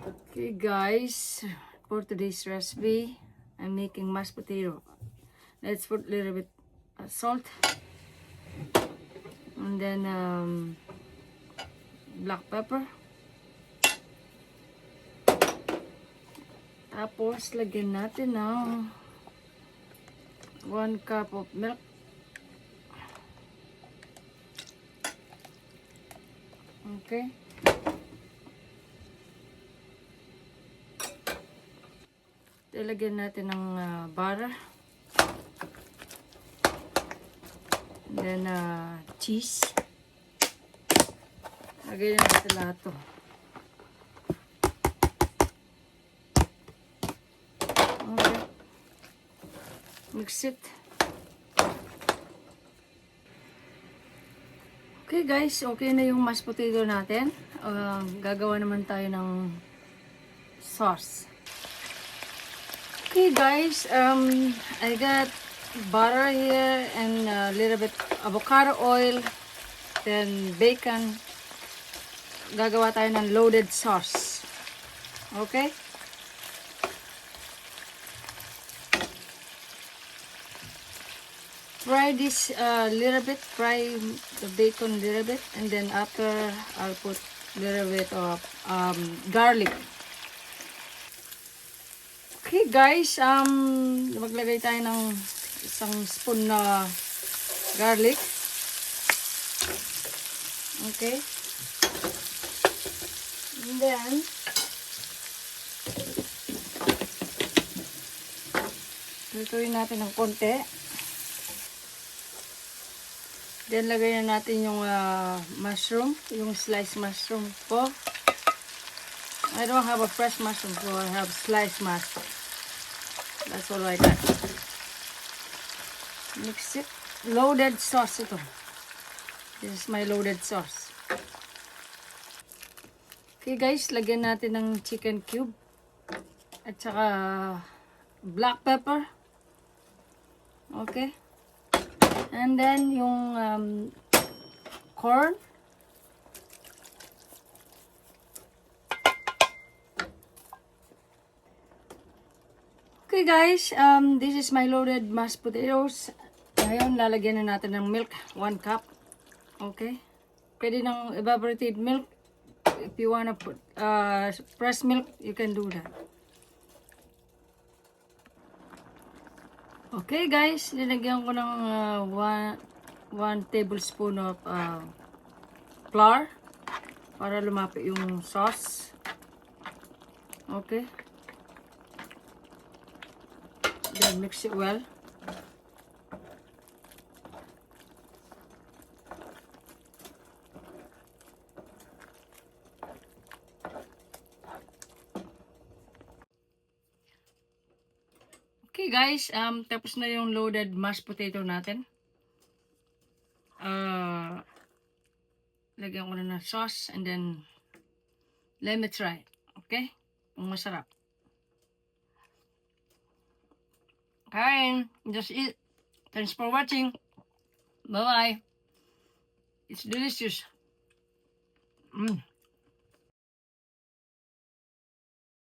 Okay guys, for today's recipe, I'm making mashed potato. Let's put a little bit salt and then black pepper. Tapos lagyan natin ng 1 cup of milk. Okay. Ilagyan natin ng butter. And then cheese. Lagyan natin lahat to. Okay. Mix it. Okay guys, okay na yung mashed potato natin. Gagawa naman tayo ng sauce. Okay guys, I got butter here and a little bit avocado oil, then bacon. Gagawa tayo ng loaded sauce. Okay? Fry this little bit, fry the bacon a little bit, and then after I'll put a little bit of garlic. Okay guys, maglagay tayo ng isang spoon na garlic. Okay. And then lutuin natin ng konti. Then lagay na natin yung mushroom, yung sliced mushroom po. I don't have a fresh mushroom, so I have sliced mushroom. That's all I got. Mix it. Loaded sauce ito. This is my loaded sauce. Okay guys, lagyan natin ng chicken cube. At saka black pepper. Okay. And then yung corn. Okay guys, this is my loaded mashed potatoes. Ngayon, lalagyan na natin ng milk, 1 cup. Okay? Pwede ng evaporated milk. If you wanna put fresh milk, you can do that. Okay guys, nilagyan ko ng 1 tablespoon of flour para lumapit yung sauce. Okay. Then mix it well. Okay guys, tapos na yung loaded mashed potato natin. Lagyan ko na ng sauce and then let me try. Okay? Kung masarap. Kain, just eat. Thanks for watching. Bye-bye. It's delicious.